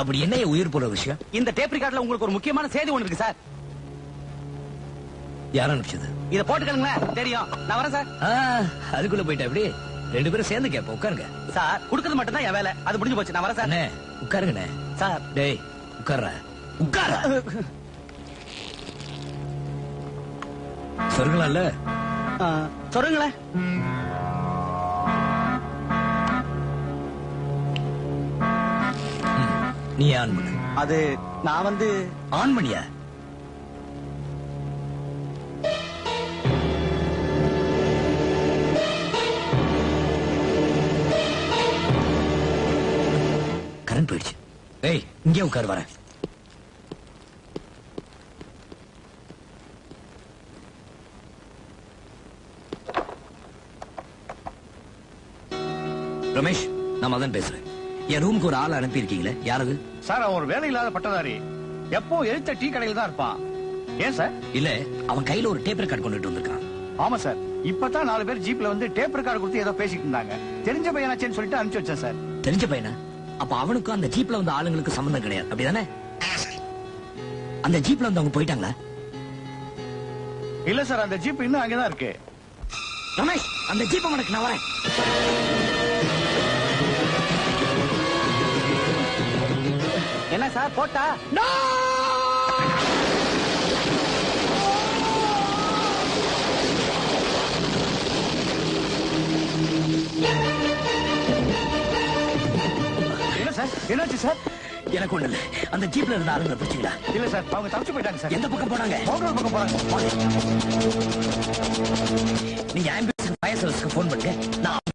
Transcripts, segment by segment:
அப்படி என்ன உயிர் போற விஷயம்? இந்த டேப் ரெக்கார்ட்ல உங்களுக்கு ஒரு முக்கியமான செய்தி ஒண்ணு இருக்கு சார். யார் அனுப்பிச்சது? இத போட்டுக்கணுங்களேன். தெரியும், நான் வரேன் சார். அதுக்குள்ள போயிட்டா எப்படி? ரெண்டு பேரும் சேர்ந்து கேப்ப உட்காருங்க சார். குடுக்கிறது மட்டும் தான் என் வேலை. அது முடிஞ்சு போச்சு. நான் வரேன் சார். உட்காருங்கண்ணே. சார் டேய் உட்கார்ற. உட்கார சொல்லுங்களாம்ல. சொல்லுங்களேன். நீ ஆன் பண்ணு. அது நான் வந்து ஆன் பண்ணியா? கரண்ட் போயிடுச்சு. ஏய் இங்கே உட்கார் வரேன். ரமேஷ், நான் மதன் பேசுறேன். என் ரூமுக்கு ஒரு ஆள் அனுப்பி இருக்கீங்களே, யாரது? சார், அவன் ஒரு வேலை இல்லாத பட்டதாரி. எப்போ எழுத்த டீ கடையில தான் இருப்பான். ஏன் சார்? இல்ல, அவன் கையில ஒரு டேப் ரெக்கார்ட் கொண்டுட்டு வந்திருக்கான். ஆமா சார், இப்பதான் 4 பேர் ஜீப்ல வந்து டேப் ரெக்கார்டு கொடுத்து ஏதோ பேசிட்டு இருந்தாங்க. தெரிஞ்ச பையனாச்சேன்னு சொல்லிட்டு அனுப்பிச்சு வச்சேன் சார். தெரிஞ்ச பையனா? அப்ப அவனுக்கும் அந்த ஜீப்ல வந்த ஆளுங்களுக்கு சம்பந்தம் கிடையாது, அப்படிதானே? அந்த ஜீப்ல வந்து அவங்க போயிட்டாங்களா? இல்ல சார், அந்த ஜீப் இன்னும் அங்கதான் இருக்கு. ரமேஷ், அந்த ஜீப்பை உனக்கு நான் வரேன். என்ன சார் போட்டா? என்ன சார், என்னாச்சு சார்? எனக்கு ஒண்ணு இல்ல. அந்த ஜீப்ல இருந்த ஆளுங்களை பிடிச்சிங்களா? இல்ல சார், அவங்க தப்பிச்சு போயிட்டாங்க சார். எந்த பக்கம் போனாங்க? பக்கம் போறாங்க. நீங்க ஆம்புலன்ஸ் ஃபயர் சர்வீஸ்க்கு போன் பண்ணுங்க. நான்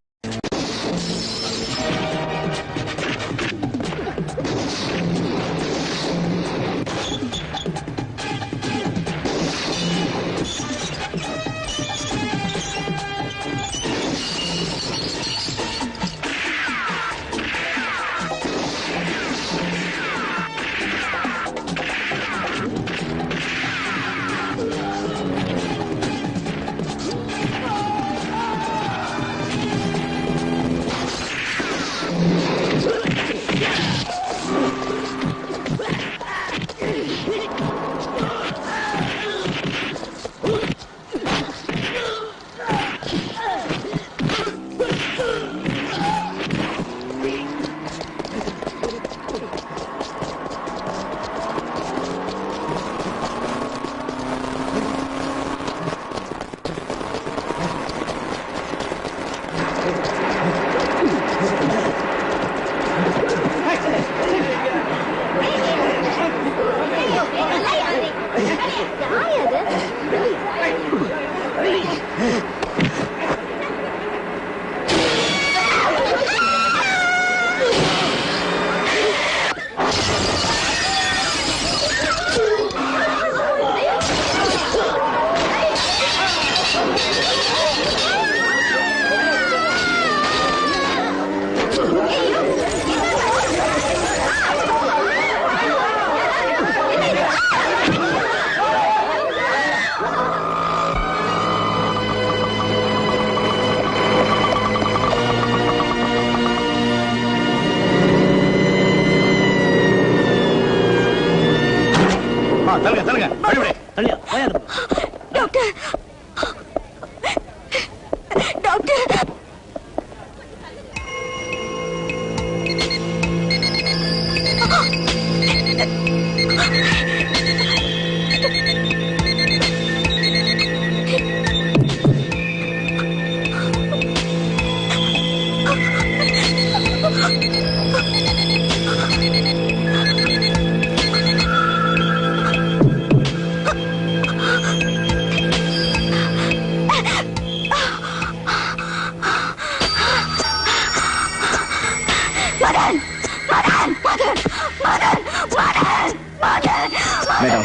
Madam,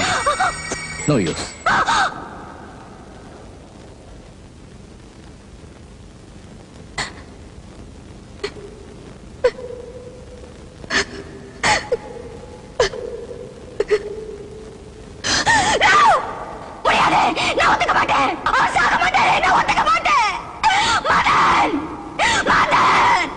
no use. நான் ஒத்துக்க மாட்டேன். அவர் சாக மாட்டாரு. நான் ஒத்துக்க மாட்டேன். மதன், மதன்.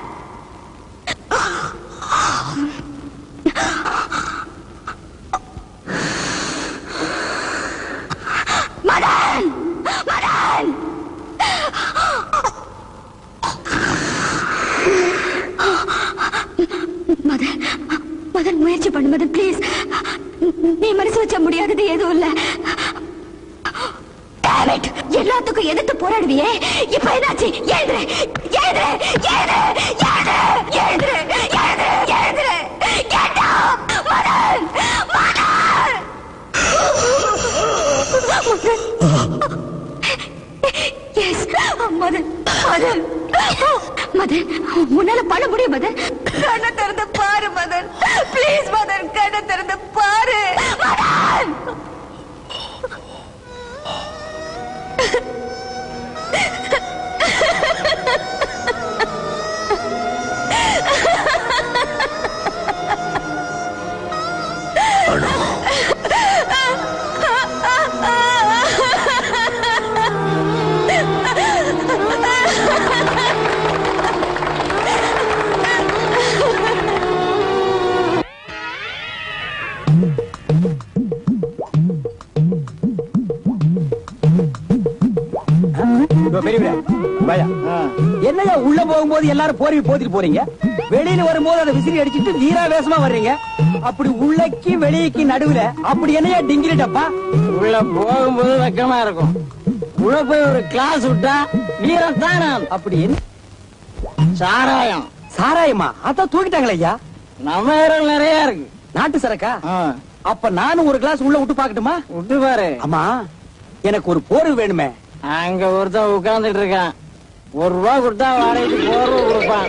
மதன் மதன் முயற்சி பண்ணு மதன் ப்ளீஸ். நீ மனசு வச்ச முடியாதது எதுவும் இல்ல. எல்லாத்துக்கும் எதிர்த்து போராடுவியே, இப்ப என்னாச்சு? எழுதுற எழுதுற எழுதுற எழுதுற எழுதுற எழுதுற கேட்டா மதன் மதன் எஸ் மதன் மதன் மதன் உன்னால பண்ண முடியும் மதன். கண்ணை திறந்து பாரு மதன் ப்ளீஸ் மதன், கண்ணை திறந்து பாரு மதன். என்னையா உள்ள போகும்போது எல்லாரும் போர்வை போத்திட்டு போறீங்க, வெளியில வரும்போது அதை விசிறி அடிச்சிட்டு வீராவேசமா வர்றீங்க. அப்படி உள்ளக்கு வெளியக்கு நடுவுல அப்படி என்னையா டிங்கிரி டப்பா? உள்ள போகும்போது வெக்கமா இருக்கும், உள்ள போய் ஒரு கிளாஸ் விட்டா வீரம் தான். அப்படி என்ன சாராயம்? சாராயமா? அதான் தூக்கிட்டாங்களே ஐயா. நம்ம நிறைய இருக்கு. நாட்டு சரக்கா? அப்ப நானும் ஒரு கிளாஸ் உள்ள விட்டு பாக்கட்டுமா? விட்டு பாரு. ஆமா, எனக்கு ஒரு போர்வை வேணுமே. அங்க ஒருத்தன் உட்கார்ந்துட்டு இருக்கான், ₹1 கொடுத்தா வாடகைக்கு போர்வை கொடுப்பான்.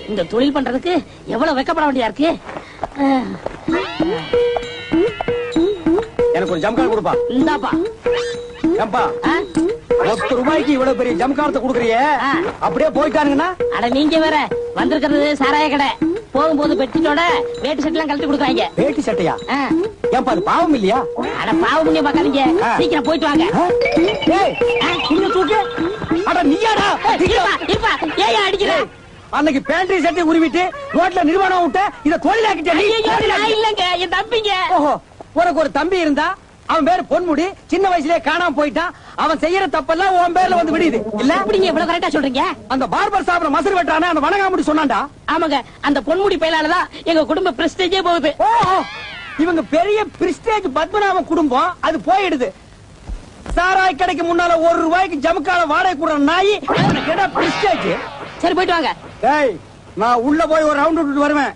இந்த தொழில் பண்றதுக்கு எவ்வளவு வெக்கப்பட வேண்டியா இருக்கு. எனக்கு ஒரு ஜம்கால் கொடுப்பா. இந்தாப்பா. ஏம்பா, ₹10 இவ்வளவு பெரிய ஜம்காலத்தை கொடுக்குறியே, அப்படியே போயிட்டானுங்கன்னா? அட நீங்க வேற, வந்திருக்கிறது சாராய கடை. போகும்போது பெட்டியோட வேட்டி சட்டை எல்லாம் கழட்டி கொடுக்குறாங்க. வேட்டி சட்டையா? ஏன்பா அது பாவம் இல்லையா? அட பாவம் நீ பாக்காதீங்க, சீக்கிரம் போயிட்டு வாங்க. தூக்கு. அட நீயாடா? இருப்பா, ஏன் அடிக்கிற? அன்னைக்கு பேண்டரி சட்டை உருவிட்டு ரோட்ல நிர்வாணம் விட்ட, இத தொழிலாக்கிட்டே. இல்லங்க, என் தம்பிங்க. ஓஹோ, உனக்கு ஒரு தம்பி இருந்தா, அவன் பேரு பொன்முடி, சின்ன வயசுலயே காணாம போயிட்டான். அவன் செய்யற தப்பெல்லாம் உன் பேர்ல வந்து விடுது இல்ல? அப்படிங்க இவ்வளவு கரெக்டா சொல்றீங்க? அந்த பார்பர் சாப்பிட மசர் வெட்டானே அந்த வணங்காமுடி சொன்னான்டா. ஆமாங்க, அந்த பொன்முடி பயிலாலதான் எங்க குடும்ப பிரஸ்டேஜே போகுது. இவங்க பெரிய பிரஸ்டேஜ் பத்மநாபம் குடும்பம், அது போயிடுது. சாராய் கடைக்கு முன்னால ₹1 ஜமுக்கால வாடகை கூடுற நாய் பிரஸ்டேஜ். சரி போயிட்டு வாங்க. டேய், நான் உள்ள போய் ஒரு ரவுண்ட் விட்டுட்டு வருவேன்.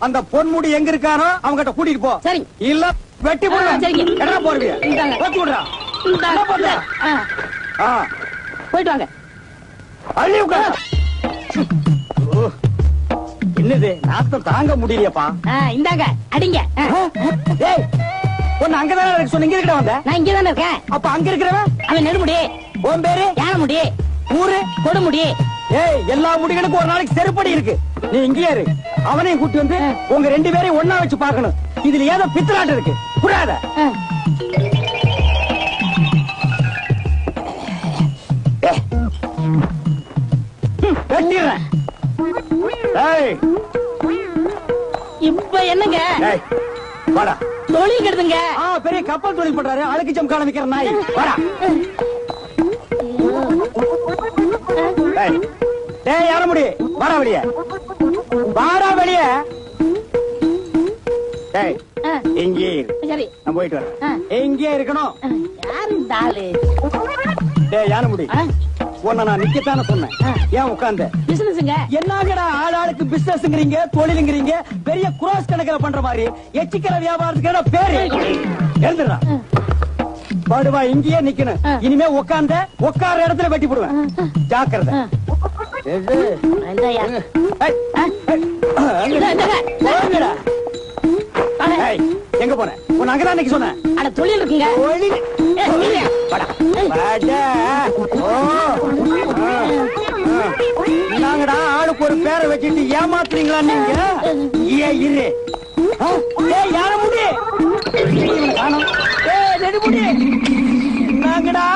அந்த பொன்முடி எங்க இருக்காரோ அவங்க கிட்ட கூட்டிட்டு போ. சரி. இல்ல வெட்டி போடுவேன். எடா போறீங்க? வெட்டி விடுறா. போயிட்டு வாங்க. என்னது நாத்தம் தாங்க முடியலையப்பா. இந்தாங்க அடிங்க. டேய், ஒன்னு அங்கதானே இருக்கு சொன்னீங்க, இருக்க வந்த? நான் இங்க தானே இருக்கேன். அப்ப அங்க இருக்கிறவன்? அவன் நெடுமுடி. உன் பேரு? யானமுடி. ஊரு? கொடுமுடி. ஏய், எல்லா முடிகளுக்கும் ஒரு நாளைக்கு செருப்படி இருக்கு. நீ இங்கே இரு, அவனையும் கூட்டி வந்து உங்க 2 பேரையும் ஒன்னா வச்சு பாக்கணும். இதுல ஏதோ பித்தலாட்டம் இருக்கு, புரியாத? வெட்டிடுறேன். இப்ப என்னங்க? வாடா. தொழில் கெடுதுங்க. பெரிய கப்பல் தொழில் பண்றாரு, அழுக்கு ஜம்கால விக்கிற நாய். வாடா. டேய் யார முடி, வாடா வெளிய. வாடா வெளிய. டேய் இங்கே இரு. சரி, நான் போயிட்டு வரேன். இங்கே இருக்கணும். யாரு இந்த ஆளு? டேய் யார முடி, உன்னை நான் நிக்கத்தானே சொன்னேன். ஏன் உட்கார்ந்த? பிசினஸ்ங்க. என்னங்கடா ஆளாளுக்கு பிசினஸ்ங்கறீங்க, தொழிலுங்கறீங்க. பெரிய குராஸ் கணக்கில் பண்ற மாதிரி எச்சிக்கிற வியாபாரத்துக்கு பேரு. எழுந்துடா. படுவா, இங்கேயே நிக்கணும். இனிமே உட்கார்ந்த உட்கார இடத்துல வெட்டி போடுவேன். ஜாக்கிரதை. எங்க போன? உன் அங்கதான் இன்னைக்கு சொன்னேன். அட தொழில் இருக்குங்க. நாங்கடா ஆளுக்கு ஒரு பேரை வச்சுட்டு ஏமாத்துறீங்களா நீங்க? இரு. யார முடி காணும். நாங்கடா